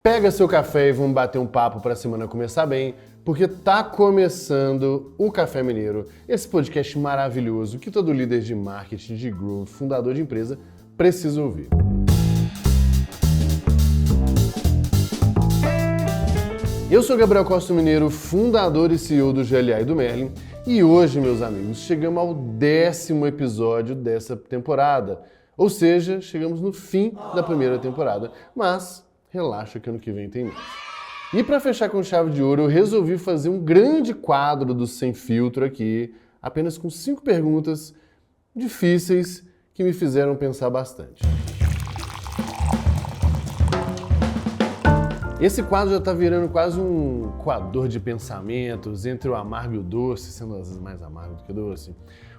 Pega seu café e vamos bater um papo para a semana começar bem, porque tá começando o Café Mineiro, esse podcast maravilhoso que todo líder de marketing, de growth, fundador de empresa precisa ouvir. Eu sou Gabriel Costa Mineiro, fundador e CEO do GLA e do Merlin, e hoje, meus amigos, chegamos ao 10º episódio dessa temporada, ou seja, chegamos no fim da primeira temporada, mas relaxa que ano que vem tem mais. E para fechar com chave de ouro, eu resolvi fazer um grande quadro do Sem Filtro aqui, apenas com 5 perguntas difíceis que me fizeram pensar bastante. Esse quadro já está virando quase um coador de pensamentos entre o amargo e o doce, sendo às vezes mais amargo do que doce.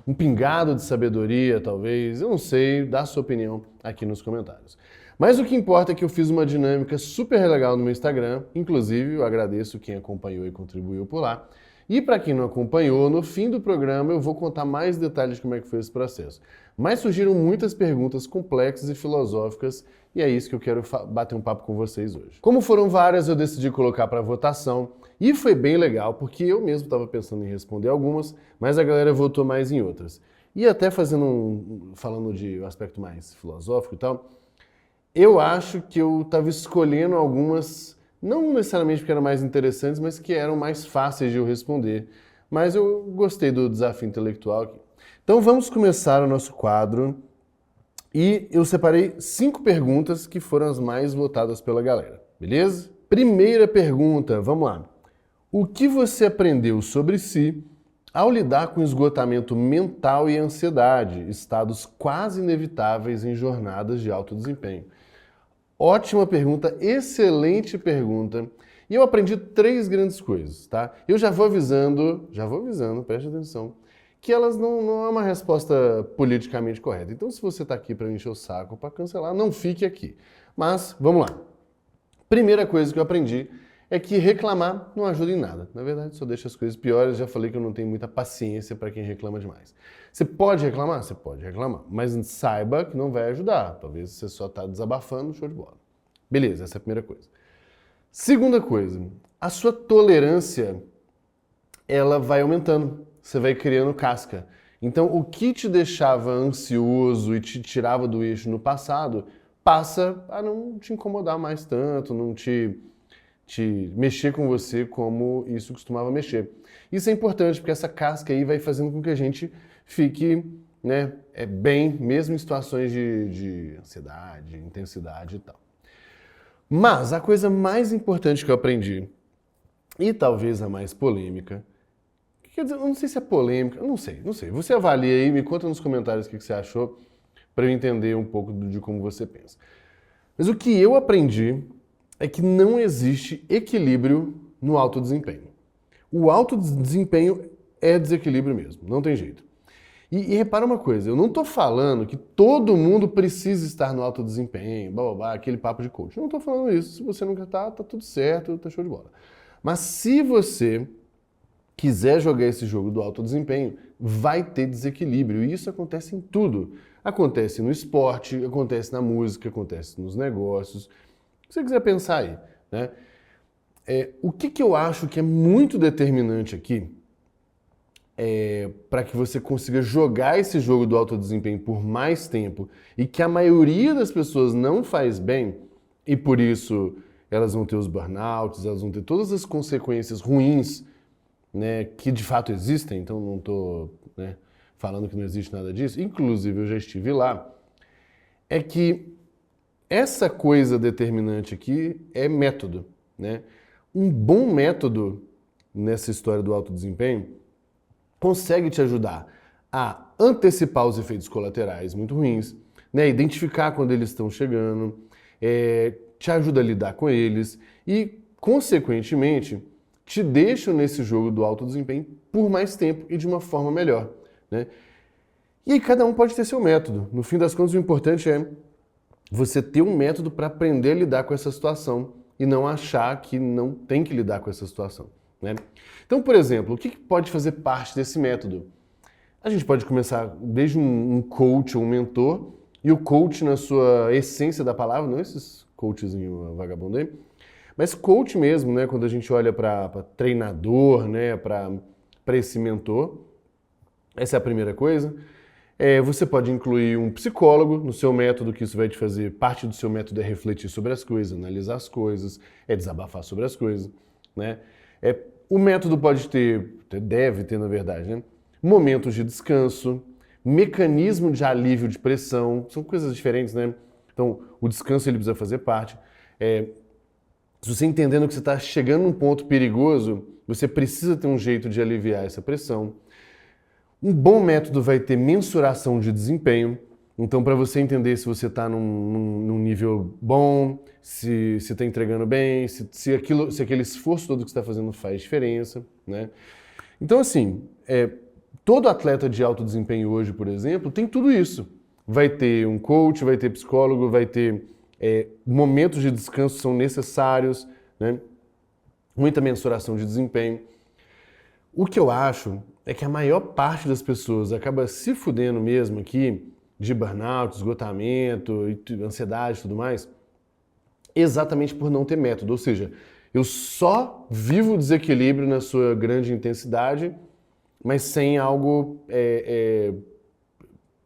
Um pingado de sabedoria, talvez, eu não sei, dá a sua opinião aqui nos comentários. Mas o que importa é que eu fiz uma dinâmica super legal no meu Instagram, inclusive eu agradeço quem acompanhou e contribuiu por lá. E para quem não acompanhou, no fim do programa eu vou contar mais detalhes de como é que foi esse processo. Mas surgiram muitas perguntas complexas e filosóficas e é isso que eu quero bater um papo com vocês hoje. Como foram várias, eu decidi colocar para votação e foi bem legal porque eu mesmo estava pensando em responder algumas, mas a galera votou mais em outras. E até falando de um aspecto mais filosófico e tal, eu acho que eu estava escolhendo algumas, não necessariamente porque eram mais interessantes, mas que eram mais fáceis de eu responder. Mas eu gostei do desafio intelectual aqui. Então vamos começar o nosso quadro. E eu separei 5 perguntas que foram as mais votadas pela galera, beleza? Primeira pergunta, vamos lá. O que você aprendeu sobre si ao lidar com esgotamento mental e ansiedade, estados quase inevitáveis em jornadas de alto desempenho? Ótima pergunta, excelente pergunta. E eu aprendi 3 grandes coisas, tá? Eu já vou avisando, preste atenção, que elas não é uma resposta politicamente correta. Então, se você está aqui para encher o saco, para cancelar, não fique aqui. Mas, vamos lá. Primeira coisa que eu aprendi é que reclamar não ajuda em nada. Na verdade, só deixa as coisas piores. Já falei que eu não tenho muita paciência para quem reclama demais. Você pode reclamar? Você pode reclamar. Mas saiba que não vai ajudar. Talvez você só está desabafando, show de bola. Beleza, essa é a primeira coisa. Segunda coisa, a sua tolerância, ela vai aumentando. Você vai criando casca. Então, o que te deixava ansioso e te tirava do eixo no passado, passa a não te incomodar mais tanto, não te mexer com você como isso costumava mexer. Isso é importante, porque essa casca aí vai fazendo com que a gente fique, bem, mesmo em situações de ansiedade, intensidade e tal. Mas a coisa mais importante que eu aprendi, e talvez a mais polêmica, quer dizer, eu não sei se é polêmica, não sei. Você avalia aí, me conta nos comentários o que você achou, para eu entender um pouco de como você pensa. Mas o que eu aprendi é que não existe equilíbrio no alto desempenho. O alto desempenho é desequilíbrio mesmo, não tem jeito. E repara uma coisa, eu não estou falando que todo mundo precisa estar no alto desempenho, blá, blá, blá, aquele papo de coach. Eu não estou falando isso. Se você nunca tá tudo certo, tá show de bola. Mas se você quiser jogar esse jogo do alto desempenho, vai ter desequilíbrio. E isso acontece em tudo. Acontece no esporte, acontece na música, acontece nos negócios. Se você quiser pensar aí, né? O que eu acho que é muito determinante aqui para que você consiga jogar esse jogo do alto desempenho por mais tempo e que a maioria das pessoas não faz bem e por isso elas vão ter os burnouts, elas vão ter todas as consequências ruins, né, que de fato existem, então não estou falando que não existe nada disso, inclusive eu já estive lá, é que essa coisa determinante aqui é método, né? Um bom método nessa história do alto desempenho consegue te ajudar a antecipar os efeitos colaterais muito ruins, né? Identificar quando eles estão chegando, te ajuda a lidar com eles e, consequentemente, te deixam nesse jogo do alto desempenho por mais tempo e de uma forma melhor, né? E aí cada um pode ter seu método. No fim das contas, o importante é você ter um método para aprender a lidar com essa situação e não achar que não tem que lidar com essa situação, né? Então, por exemplo, o que pode fazer parte desse método? A gente pode começar desde um coach ou um mentor, e o coach na sua essência da palavra, não esses coachzinho vagabundo aí, Mas coach mesmo, né? Quando a gente olha para treinador, né? Para esse mentor, essa é a primeira coisa. Você pode incluir um psicólogo no seu método, que isso vai te fazer, parte do seu método é refletir sobre as coisas, analisar as coisas, desabafar sobre as coisas, né? O método pode ter, deve ter na verdade, né? Momentos de descanso, mecanismo de alívio de pressão, são coisas diferentes, né? Então, o descanso ele precisa fazer parte. Se você entendendo que você está chegando num ponto perigoso, você precisa ter um jeito de aliviar essa pressão. Um bom método vai ter mensuração de desempenho. Então, para você entender se você está num nível bom, se está entregando bem, se aquele esforço todo que você está fazendo faz diferença, né? Então, assim, todo atleta de alto desempenho hoje, por exemplo, tem tudo isso. Vai ter um coach, vai ter psicólogo, vai ter momentos de descanso são necessários, né? Muita mensuração de desempenho. O que eu acho é que a maior parte das pessoas acaba se fudendo mesmo aqui de burnout, esgotamento, ansiedade e tudo mais, exatamente por não ter método. Ou seja, eu só vivo o desequilíbrio na sua grande intensidade, mas sem algo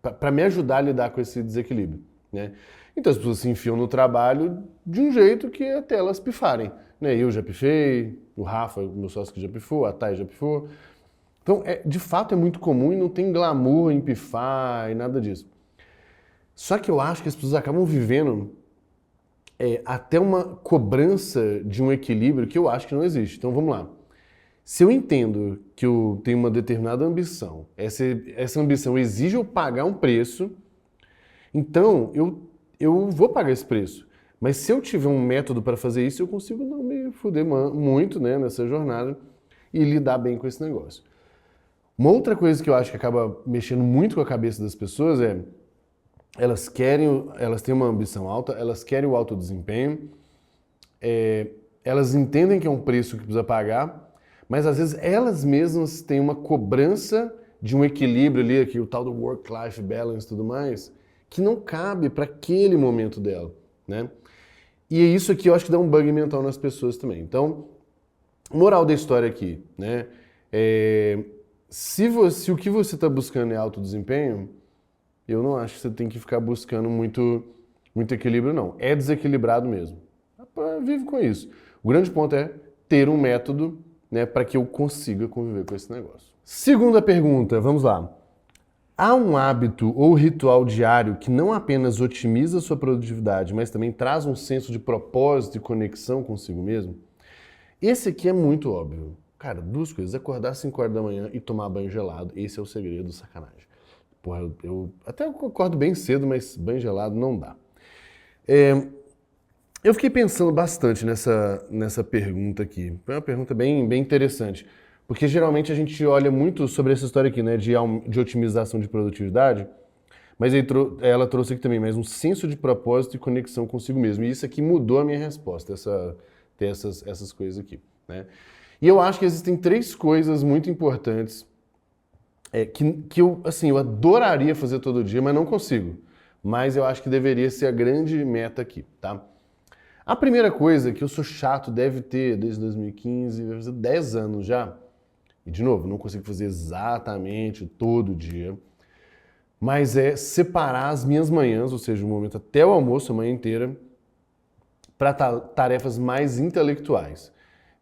para me ajudar a lidar com esse desequilíbrio, né? Então as pessoas se enfiam no trabalho de um jeito que até elas pifarem, né? Eu já pifei, o Rafa, meu sócio que já pifou, a Thay já pifou. Então, de fato é muito comum e não tem glamour em pifar e nada disso. Só que eu acho que as pessoas acabam vivendo até uma cobrança de um equilíbrio que eu acho que não existe. Então vamos lá. Se eu entendo que eu tenho uma determinada ambição, essa ambição exige eu pagar um preço, então eu vou pagar esse preço. Mas se eu tiver um método para fazer isso, eu consigo não me fuder muito, né, nessa jornada e lidar bem com esse negócio. Uma outra coisa que eu acho que acaba mexendo muito com a cabeça das pessoas elas têm uma ambição alta, elas querem o alto desempenho, elas entendem que é um preço que precisa pagar, mas às vezes elas mesmas têm uma cobrança de um equilíbrio ali, aqui, o tal do work-life balance e tudo mais, que não cabe para aquele momento dela, né? E isso aqui eu acho que dá um bug mental nas pessoas também. Então, moral da história aqui, né? Se o que você está buscando é alto desempenho, eu não acho que você tem que ficar buscando muito equilíbrio, não. É desequilibrado mesmo. Vive com isso. O grande ponto é ter um método, né, para que eu consiga conviver com esse negócio. Segunda pergunta, vamos lá. Há um hábito ou ritual diário que não apenas otimiza a sua produtividade, mas também traz um senso de propósito e conexão consigo mesmo? Esse aqui é muito óbvio. Cara, duas coisas. Acordar às 5 horas da manhã e tomar banho gelado. Esse é o segredo, sacanagem. Porra, eu até acordo bem cedo, mas banho gelado não dá. Eu fiquei pensando bastante nessa pergunta aqui. Foi uma pergunta bem interessante. Porque geralmente a gente olha muito sobre essa história aqui, né, de otimização de produtividade, mas ela trouxe aqui também mais um senso de propósito e conexão consigo mesmo. E isso aqui mudou a minha resposta, ter essas coisas aqui, né? E eu acho que existem 3 coisas muito importantes que eu adoraria fazer todo dia, mas não consigo. Mas eu acho que deveria ser a grande meta aqui, tá? A primeira coisa que eu sou chato, deve ter desde 2015, deve fazer 10 anos já. E de novo, não consigo fazer exatamente todo dia. Mas é separar as minhas manhãs, ou seja, o momento até o almoço, a manhã inteira, para tarefas mais intelectuais.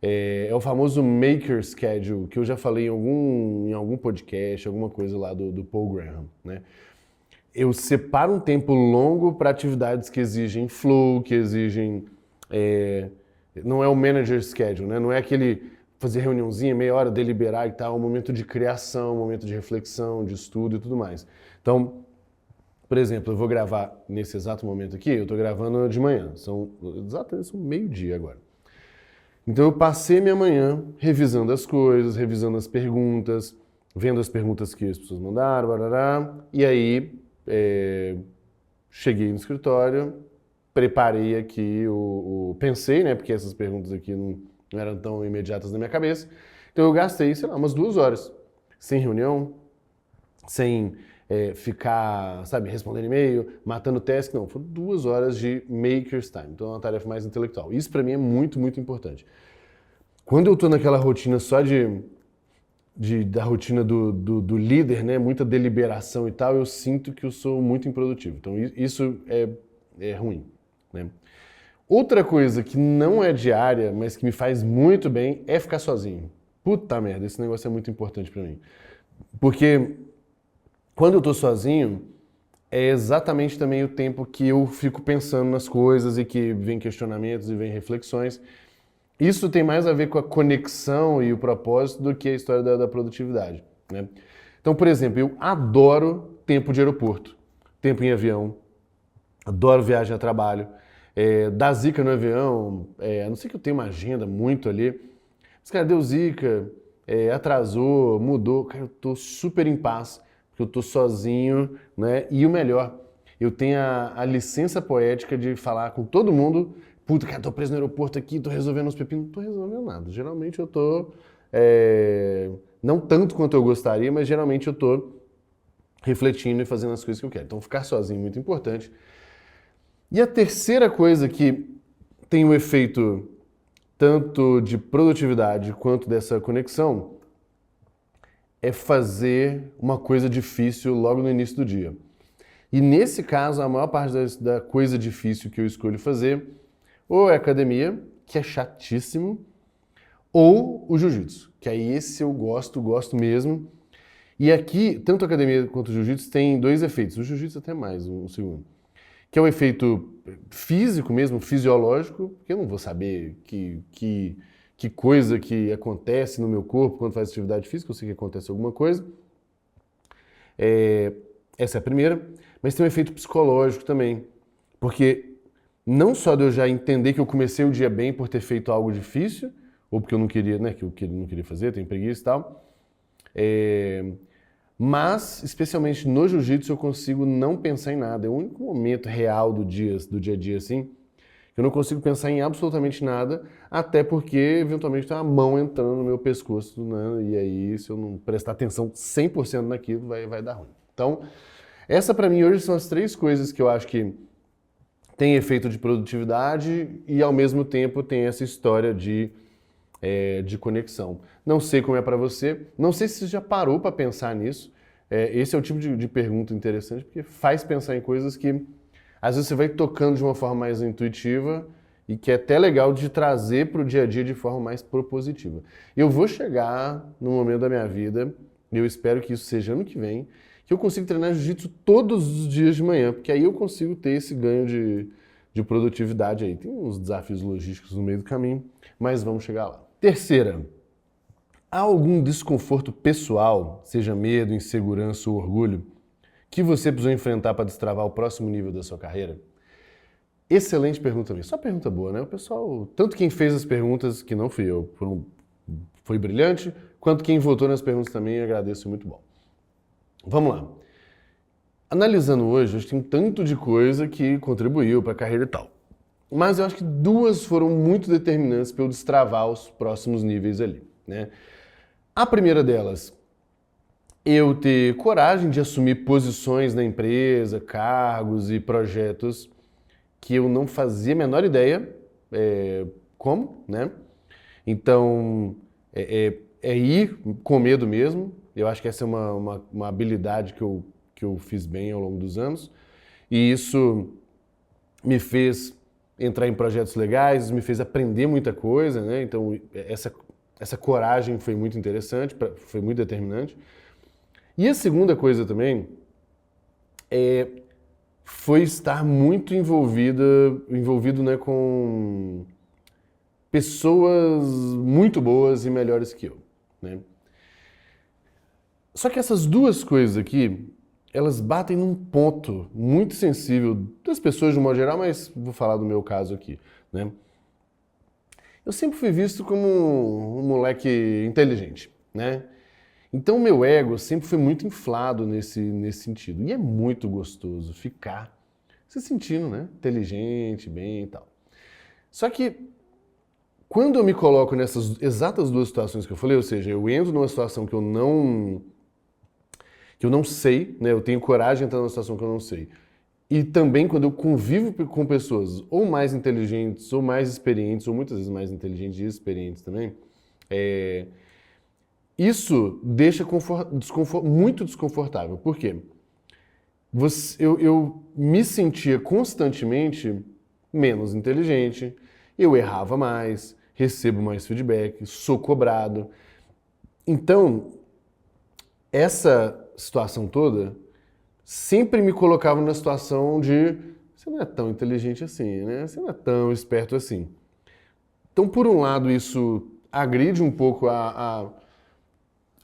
É o famoso maker schedule, que eu já falei em algum podcast, alguma coisa lá do Paul Graham, né? Eu separo um tempo longo para atividades que exigem flow, que exigem... não é o manager schedule, né? Não é aquele fazer reuniãozinha, meia hora, deliberar e tal, um momento de criação, um momento de reflexão, de estudo e tudo mais. Então, por exemplo, eu vou gravar nesse exato momento aqui, eu estou gravando de manhã, são meio-dia agora. Então eu passei minha manhã revisando as coisas, revisando as perguntas, vendo as perguntas que as pessoas mandaram, barará, e aí cheguei no escritório, preparei aqui pensei, né, porque essas perguntas aqui não eram tão imediatas na minha cabeça, então eu gastei, sei lá, umas 2 horas, sem reunião, sem ficar, sabe, respondendo e-mail, matando task, não. Foram 2 horas de maker's time. Então é uma tarefa mais intelectual. Isso para mim é muito, muito importante. Quando eu tô naquela rotina só da rotina do líder, né, muita deliberação e tal, eu sinto que eu sou muito improdutivo. Então isso é ruim, né? Outra coisa que não é diária, mas que me faz muito bem, é ficar sozinho. Puta merda, esse negócio é muito importante pra mim. Porque quando eu tô sozinho, é exatamente também o tempo que eu fico pensando nas coisas e que vem questionamentos e vem reflexões. Isso tem mais a ver com a conexão e o propósito do que a história da produtividade, né? Então, por exemplo, eu adoro tempo de aeroporto, tempo em avião, adoro viagem a trabalho. Dá zica no avião, a não ser que eu tenha uma agenda muito ali. Mas, cara, deu zica, atrasou, mudou. Cara, eu tô super em paz, porque eu tô sozinho, né? E o melhor, eu tenho a licença poética de falar com todo mundo. Puta, cara, tô preso no aeroporto aqui, tô resolvendo uns pepinos. Não tô resolvendo nada. Geralmente eu tô... não tanto quanto eu gostaria, mas geralmente eu tô refletindo e fazendo as coisas que eu quero. Então, ficar sozinho é muito importante. E a terceira coisa que tem um efeito tanto de produtividade quanto dessa conexão é fazer uma coisa difícil logo no início do dia. E nesse caso, a maior parte da coisa difícil que eu escolho fazer ou é academia, que é chatíssimo, ou o jiu-jitsu, que aí esse eu gosto mesmo. E aqui, tanto a academia quanto o jiu-jitsu tem 2 efeitos. O jiu-jitsu até mais, um segundo. Que é o efeito físico mesmo, fisiológico, porque eu não vou saber que coisa que acontece no meu corpo quando faz atividade física, eu sei que acontece alguma coisa. Essa é a primeira. Mas tem um efeito psicológico também, porque não só de eu já entender que eu comecei o dia bem por ter feito algo difícil, ou porque eu não queria, né, que eu não queria fazer, tenho preguiça e tal, mas, especialmente no jiu-jitsu, eu consigo não pensar em nada. É o único momento real do dia a dia, assim, que eu não consigo pensar em absolutamente nada, até porque, eventualmente, tem uma mão entrando no meu pescoço, né? E aí, se eu não prestar atenção 100% naquilo, vai dar ruim. Então, essa pra mim hoje são as 3 coisas que eu acho que tem efeito de produtividade e, ao mesmo tempo, tem essa história de conexão. Não sei como é para você, não sei se você já parou para pensar nisso. Esse é o tipo de pergunta interessante, porque faz pensar em coisas que às vezes você vai tocando de uma forma mais intuitiva e que é até legal de trazer para o dia a dia de forma mais propositiva. Eu vou chegar no momento da minha vida, e eu espero que isso seja ano que vem, que eu consigo treinar jiu-jitsu todos os dias de manhã, porque aí eu consigo ter esse ganho de produtividade aí. Tem uns desafios logísticos no meio do caminho, mas vamos chegar lá. Terceira, há algum desconforto pessoal, seja medo, insegurança ou orgulho, que você precisou enfrentar para destravar o próximo nível da sua carreira? Excelente pergunta mesmo. Só pergunta boa, né? O pessoal, tanto quem fez as perguntas, que não fui eu, foi brilhante, quanto quem votou nas perguntas também, eu agradeço, muito bom. Vamos lá. Analisando hoje tem tanto de coisa que contribuiu para a carreira e tal. Mas eu acho que 2 foram muito determinantes para eu destravar os próximos níveis ali, né? A primeira delas, eu ter coragem de assumir posições na empresa, cargos e projetos que eu não fazia a menor ideia como, né? Então, ir com medo mesmo. Eu acho que essa é uma habilidade que eu fiz bem ao longo dos anos. E isso me fez entrar em projetos legais, me fez aprender muita coisa, né? Então, essa coragem foi muito interessante, foi muito determinante. E a segunda coisa também foi estar muito envolvido, né, com pessoas muito boas e melhores que eu, né? Só que essas 2 coisas aqui, elas batem num ponto muito sensível das pessoas de um modo geral, mas vou falar do meu caso aqui, né? Eu sempre fui visto como um moleque inteligente, né? Então o meu ego sempre foi muito inflado nesse sentido. E é muito gostoso ficar se sentindo, né, inteligente, bem e tal. Só que quando eu me coloco nessas exatas 2 situações que eu falei, ou seja, eu entro numa situação que que eu não sei, né? Eu tenho coragem de entrar numa situação que eu não sei. E também quando eu convivo com pessoas ou mais inteligentes, ou mais experientes, ou muitas vezes mais inteligentes e experientes também, isso deixa muito desconfortável. Por quê? Eu me sentia constantemente menos inteligente, eu errava mais, recebo mais feedback, sou cobrado. Então, essa situação toda sempre me colocava na situação de você não é tão inteligente assim, né? Você não é tão esperto assim. Então, por um lado, isso agride um pouco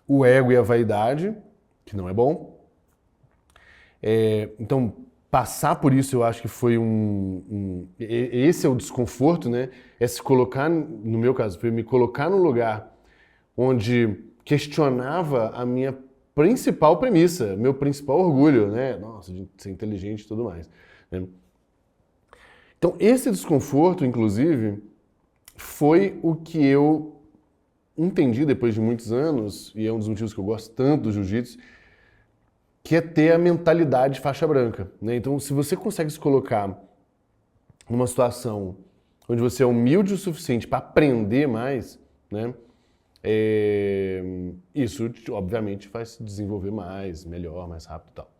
o ego e a vaidade, que não é bom. Então, passar por isso eu acho que foi esse é o desconforto, né? É se colocar, no meu caso, foi me colocar num lugar onde questionava a minha principal premissa, meu principal orgulho, né? Nossa, de ser inteligente e tudo mais, né? Então, esse desconforto, inclusive, foi o que eu entendi depois de muitos anos, e é um dos motivos que eu gosto tanto do jiu-jitsu, que é ter a mentalidade faixa branca, né? Então, se você consegue se colocar numa situação onde você é humilde o suficiente para aprender mais, né? Isso, obviamente, faz se desenvolver mais, melhor, mais rápido e tal.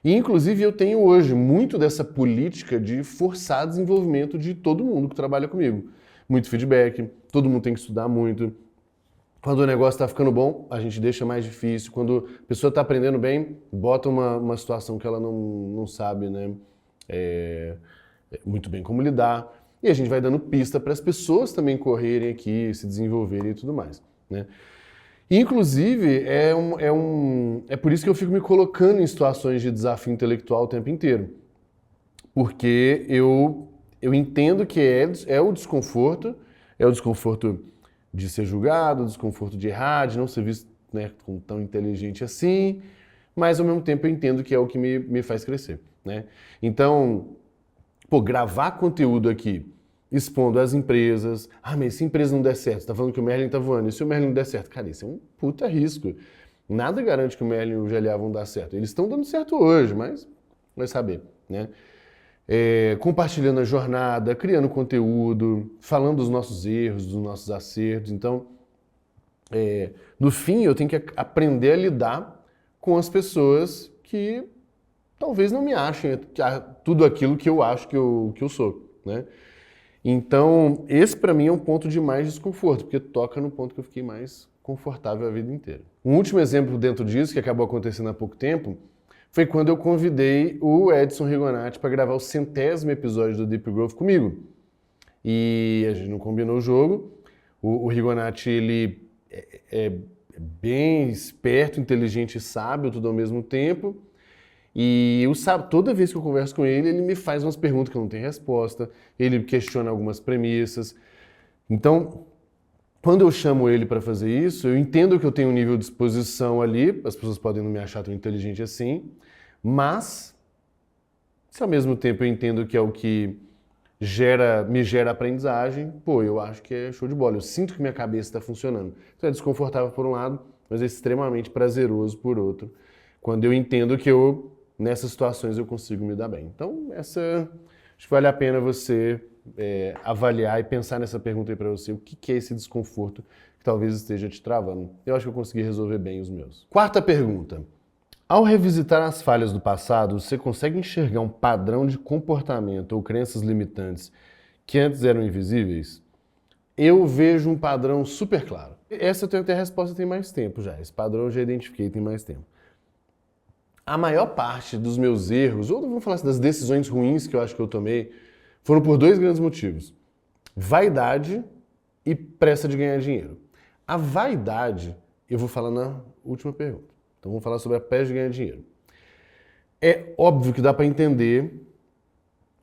E, inclusive, eu tenho hoje muito dessa política de forçar desenvolvimento de todo mundo que trabalha comigo. Muito feedback, todo mundo tem que estudar muito. Quando o negócio está ficando bom, a gente deixa mais difícil. Quando a pessoa está aprendendo bem, bota uma situação que ela não sabe, né, muito bem como lidar. E a gente vai dando pista para as pessoas também correrem aqui, se desenvolverem e tudo mais, né? Inclusive, é por isso que eu fico me colocando em situações de desafio intelectual o tempo inteiro. Porque eu entendo que é o desconforto de ser julgado, o desconforto de errar, de não ser visto, né, como tão inteligente assim, mas ao mesmo tempo eu entendo que é o que me faz crescer, né? Então, gravar conteúdo aqui, expondo as empresas. Ah, mas se a empresa não der certo, você tá falando que o Merlin tá voando, e se o Merlin não der certo? Cara, isso é um puta risco. Nada garante que o Merlin e o GLA vão dar certo. Eles estão dando certo hoje, mas vai saber, né? Compartilhando a jornada, criando conteúdo, falando dos nossos erros, dos nossos acertos. Então, no fim, eu tenho que aprender a lidar com as pessoas que talvez não me achem tudo aquilo que eu acho que eu sou, né? Então, esse para mim é um ponto de mais desconforto, porque toca no ponto que eu fiquei mais confortável a vida inteira. Um último exemplo dentro disso, que acabou acontecendo há pouco tempo, foi quando eu convidei o Edson Rigonati para gravar o 100º episódio do Deep Growth comigo. E a gente não combinou o jogo. O Rigonati, ele é bem esperto, inteligente e sábio, tudo ao mesmo tempo. E toda vez que eu converso com ele, ele me faz umas perguntas que eu não tenho resposta, ele questiona algumas premissas. Então, quando eu chamo ele para fazer isso, eu entendo que eu tenho um nível de exposição ali, as pessoas podem não me achar tão inteligente assim, mas, se ao mesmo tempo eu entendo que é o que me gera aprendizagem, eu acho que é show de bola. Eu sinto que minha cabeça está funcionando. Então é desconfortável por um lado, mas é extremamente prazeroso por outro, quando eu entendo que nessas situações eu consigo me dar bem. Então, acho que vale a pena você avaliar e pensar nessa pergunta aí para você, o que é esse desconforto que talvez esteja te travando. Eu acho que eu consegui resolver bem os meus. Quarta pergunta. Ao revisitar as falhas do passado, você consegue enxergar um padrão de comportamento ou crenças limitantes que antes eram invisíveis? Eu vejo um padrão super claro. Essa eu tenho até a resposta tem mais tempo já. Esse padrão eu já identifiquei tem mais tempo. A maior parte dos meus erros, ou vamos falar assim, das decisões ruins que eu acho que eu tomei, foram por dois grandes motivos. Vaidade e pressa de ganhar dinheiro. A vaidade, eu vou falar na última pergunta. Então vamos falar sobre a pressa de ganhar dinheiro. É óbvio que dá para entender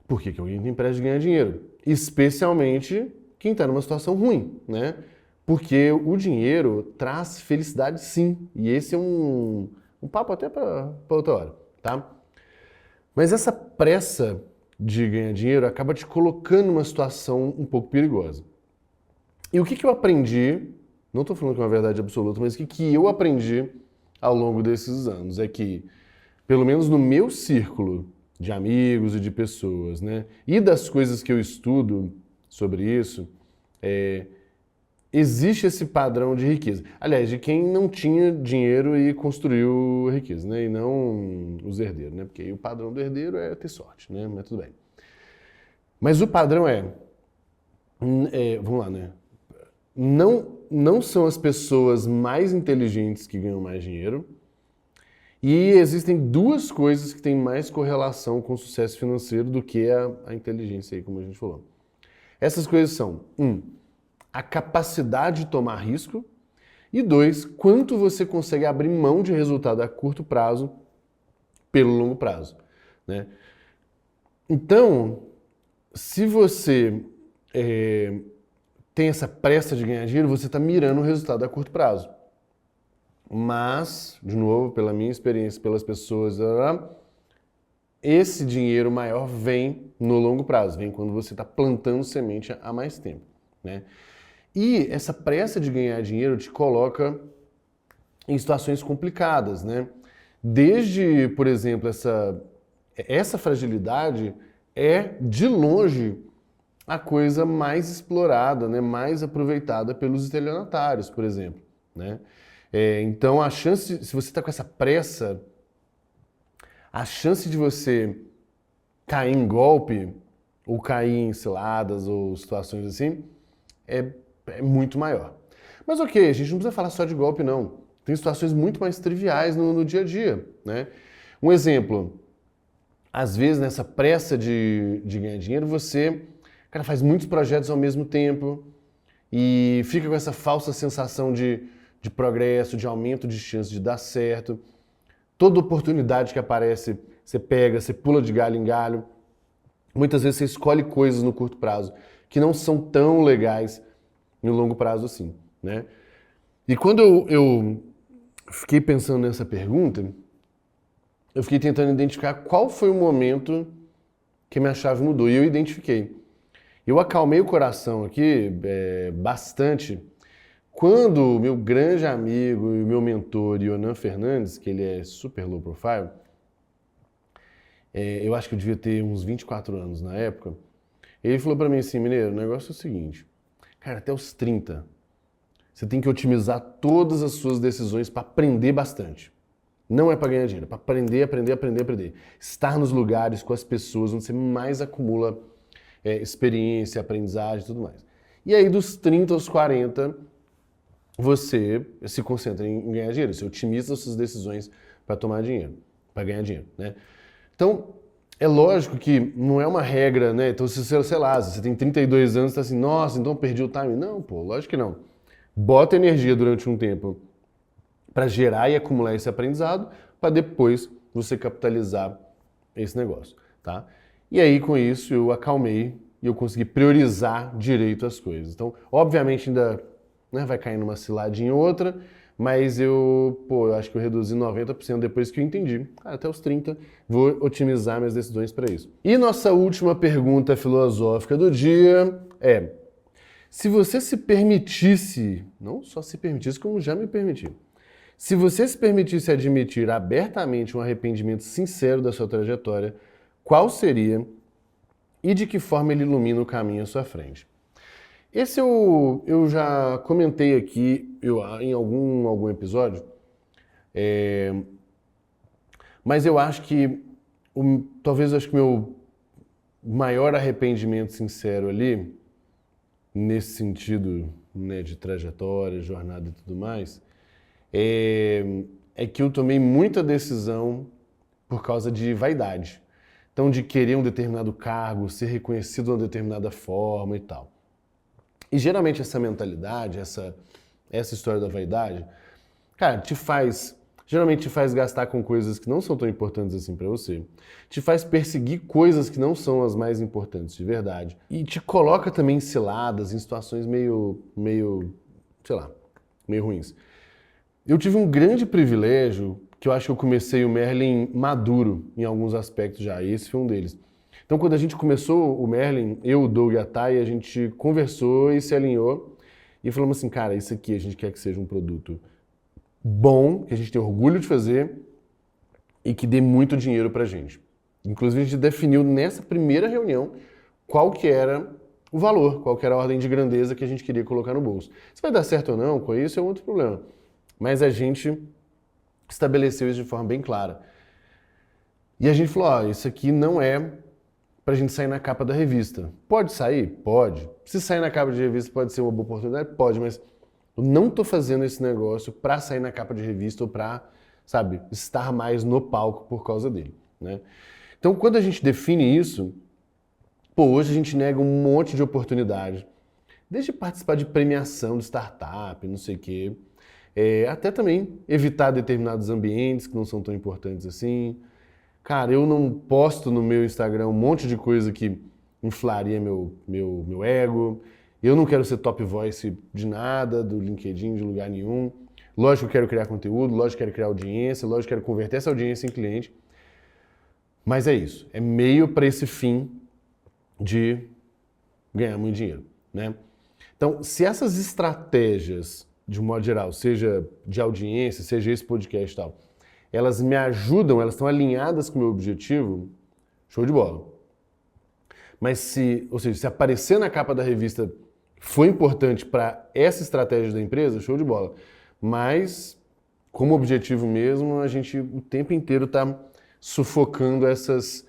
por que alguém tem pressa de ganhar dinheiro. Especialmente quem está numa situação ruim, né? Porque o dinheiro traz felicidade sim. E esse é um papo até para outra hora, tá? Mas essa pressa de ganhar dinheiro acaba te colocando numa situação um pouco perigosa. E o que eu aprendi, não estou falando que é uma verdade absoluta, mas o que eu aprendi ao longo desses anos é que, pelo menos no meu círculo de amigos e de pessoas, né, e das coisas que eu estudo sobre isso, existe esse padrão de riqueza. Aliás, de quem não tinha dinheiro e construiu riqueza, né, e não os herdeiros, né, porque aí o padrão do herdeiro é ter sorte, né, mas tudo bem. Mas o padrão vamos lá, né, não são as pessoas mais inteligentes que ganham mais dinheiro. E existem duas coisas que têm mais correlação com o sucesso financeiro do que a inteligência, aí, como a gente falou. Essas coisas são, a capacidade de tomar risco, e 2, quanto você consegue abrir mão de resultado a curto prazo pelo longo prazo, né? Então, se você tem essa pressa de ganhar dinheiro, você está mirando o resultado a curto prazo. Mas, de novo, pela minha experiência, pelas pessoas, esse dinheiro maior vem no longo prazo, vem quando você está plantando semente há mais tempo, né? E essa pressa de ganhar dinheiro te coloca em situações complicadas, né? Desde, por exemplo, essa fragilidade é, de longe, a coisa mais explorada, né? Mais aproveitada pelos estelionatários, por exemplo, né? Então, a chance, se você está com essa pressa, a chance de você cair em golpe, ou cair em ciladas, ou situações assim, é muito maior. Mas ok, a gente não precisa falar só de golpe, não. Tem situações muito mais triviais no dia a dia, né? Um exemplo, às vezes nessa pressa de ganhar dinheiro, você, cara, faz muitos projetos ao mesmo tempo e fica com essa falsa sensação de progresso, de aumento de chance de dar certo. Toda oportunidade que aparece, você pega, você pula de galho em galho. Muitas vezes você escolhe coisas no curto prazo que não são tão legais no longo prazo assim, né? E quando eu fiquei pensando nessa pergunta, eu fiquei tentando identificar qual foi o momento que minha chave mudou. E eu identifiquei. Eu acalmei o coração aqui bastante quando o meu grande amigo e meu mentor, Yonan Fernandes, que ele é super low profile, eu acho que eu devia ter uns 24 anos na época, ele falou pra mim assim, Mineiro, o negócio é o seguinte, cara, até os 30, você tem que otimizar todas as suas decisões para aprender bastante. Não é para ganhar dinheiro, é para aprender. Estar nos lugares com as pessoas onde você mais acumula experiência, aprendizagem e tudo mais. E aí, dos 30 aos 40, você se concentra em ganhar dinheiro, você otimiza as suas decisões para tomar dinheiro, para ganhar dinheiro, né? Então, é lógico que não é uma regra, né? Então, se você, sei lá, se você tem 32 anos, você tá assim, nossa, então perdi o time. Não, pô, lógico que não. Bota energia durante um tempo para gerar e acumular esse aprendizado, para depois você capitalizar esse negócio, tá? E aí, com isso, eu acalmei e eu consegui priorizar direito as coisas. Então, obviamente, ainda vai cair numa ciladinha ou outra, mas eu acho que eu reduzi 90% depois que eu entendi. Até os 30, vou otimizar minhas decisões para isso. E nossa última pergunta filosófica do dia é: se você se permitisse, não só se permitisse, como já me permiti, se você se permitisse admitir abertamente um arrependimento sincero da sua trajetória, qual seria e de que forma ele ilumina o caminho à sua frente? Esse eu já comentei aqui em algum episódio, mas eu acho que talvez o meu maior arrependimento sincero ali, nesse sentido, né, de trajetória, jornada e tudo mais, é que eu tomei muita decisão por causa de vaidade. Então, de querer um determinado cargo, ser reconhecido de uma determinada forma e tal. E geralmente essa mentalidade, essa história da vaidade, cara, geralmente te faz gastar com coisas que não são tão importantes assim pra você, te faz perseguir coisas que não são as mais importantes de verdade, e te coloca também em ciladas, em situações meio, sei lá, meio ruins. Eu tive um grande privilégio, que eu acho que eu comecei o Merlin maduro em alguns aspectos já, e esse foi um deles. Então, quando a gente começou o Merlin, eu, o Doug e a Thay, a gente conversou e se alinhou e falamos assim, cara, isso aqui a gente quer que seja um produto bom, que a gente tem orgulho de fazer e que dê muito dinheiro pra gente. Inclusive, a gente definiu nessa primeira reunião qual que era o valor, qual que era a ordem de grandeza que a gente queria colocar no bolso. Se vai dar certo ou não com isso é um outro problema. Mas a gente estabeleceu isso de forma bem clara. E a gente falou, ó, isso aqui não é pra gente sair na capa da revista. Pode sair? Pode. Se sair na capa de revista pode ser uma boa oportunidade? Pode, mas eu não tô fazendo esse negócio pra sair na capa de revista ou pra, sabe, estar mais no palco por causa dele, né? Então, quando a gente define isso, pô, hoje a gente nega um monte de oportunidade. Desde participar de premiação de startup, não sei o quê, até também evitar determinados ambientes que não são tão importantes assim. Cara, eu não posto no meu Instagram um monte de coisa que inflaria meu ego. Eu não quero ser top voice de nada, do LinkedIn, de lugar nenhum. Lógico que eu quero criar conteúdo, lógico que eu quero criar audiência, lógico que eu quero converter essa audiência em cliente. Mas é isso, é meio para esse fim de ganhar muito dinheiro, né? Então, se essas estratégias, de um modo geral, seja de audiência, seja esse podcast e tal, elas me ajudam, elas estão alinhadas com o meu objetivo, show de bola. Mas se aparecer na capa da revista foi importante para essa estratégia da empresa, show de bola. Mas, como objetivo mesmo, a gente o tempo inteiro está sufocando essas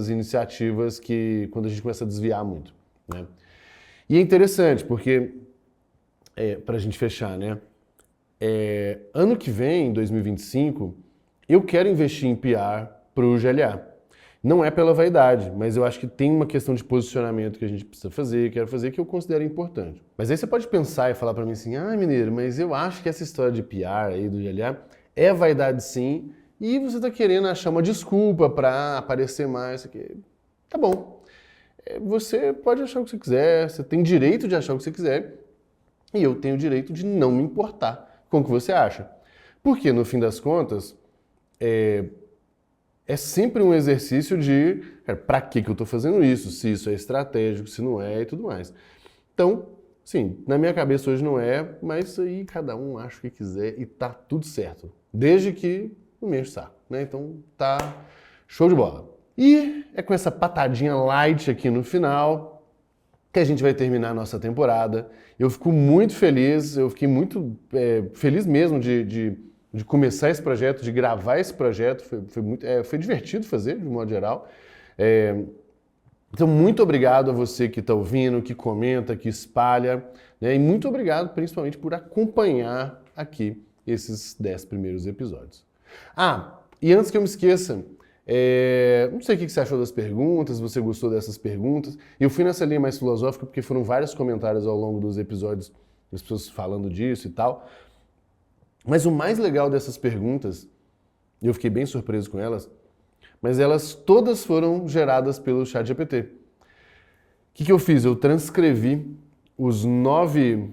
iniciativas que quando a gente começa a desviar muito, né? E é interessante porque, para a gente fechar, né? Ano que vem, 2025, eu quero investir em PR para o GLA. Não é pela vaidade, mas eu acho que tem uma questão de posicionamento que a gente precisa fazer, quero fazer, que eu considero importante. Mas aí você pode pensar e falar para mim assim, Mineiro, mas eu acho que essa história de PR aí do GLA é vaidade sim, e você está querendo achar uma desculpa para aparecer mais. Aqui. Tá bom. Você pode achar o que você quiser, você tem direito de achar o que você quiser, e eu tenho o direito de não me importar com o que você acha. Porque, no fim das contas, é sempre um exercício de para que eu estou fazendo isso, se isso é estratégico, se não é e tudo mais. Então, sim, na minha cabeça hoje não é, mas aí cada um acha o que quiser e tá tudo certo. Desde que não me enche o saco, né? Então tá show de bola. E é com essa patadinha light aqui no final que a gente vai terminar a nossa temporada. Eu fico muito feliz, eu fiquei muito feliz mesmo de começar esse projeto, de gravar esse projeto. Foi divertido fazer, de modo geral. Então, muito obrigado a você que está ouvindo, que comenta, que espalha, né? E muito obrigado, principalmente, por acompanhar aqui esses 10 primeiros episódios. E antes que eu me esqueça, não sei o que você achou das perguntas, se você gostou dessas perguntas. Eu fui nessa linha mais filosófica porque foram vários comentários ao longo dos episódios, as pessoas falando disso e tal. Mas o mais legal dessas perguntas, e eu fiquei bem surpreso com elas, mas elas todas foram geradas pelo ChatGPT. O que eu fiz? Eu transcrevi os 9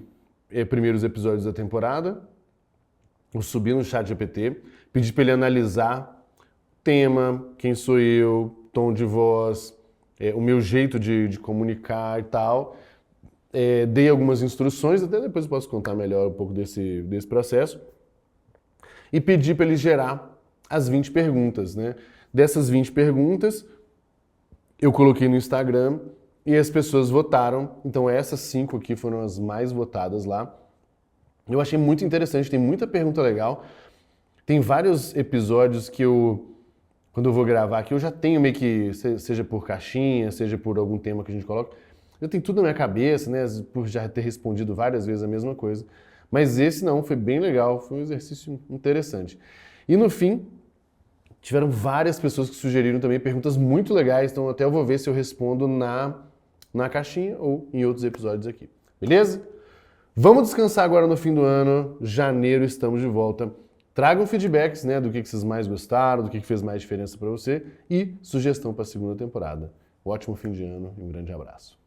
primeiros episódios da temporada, eu subi no ChatGPT, pedi para ele analisar tema, quem sou eu, tom de voz, o meu jeito de comunicar e tal. Dei algumas instruções, até depois eu posso contar melhor um pouco desse processo. E pedi para ele gerar as 20 perguntas, né? Dessas 20 perguntas, eu coloquei no Instagram e as pessoas votaram. Então essas 5 aqui foram as mais votadas lá. Eu achei muito interessante, tem muita pergunta legal. Tem vários episódios que quando eu vou gravar aqui, eu já tenho meio que, seja por caixinha, seja por algum tema que a gente coloca, eu tenho tudo na minha cabeça, né? Por já ter respondido várias vezes a mesma coisa. Mas esse não, foi bem legal, foi um exercício interessante. E no fim, tiveram várias pessoas que sugeriram também perguntas muito legais, então até eu vou ver se eu respondo na caixinha ou em outros episódios aqui. Beleza? Vamos descansar agora no fim do ano, janeiro estamos de volta. Tragam feedbacks, né, do que vocês mais gostaram, do que fez mais diferença para você e sugestão para a segunda temporada. Um ótimo fim de ano e um grande abraço.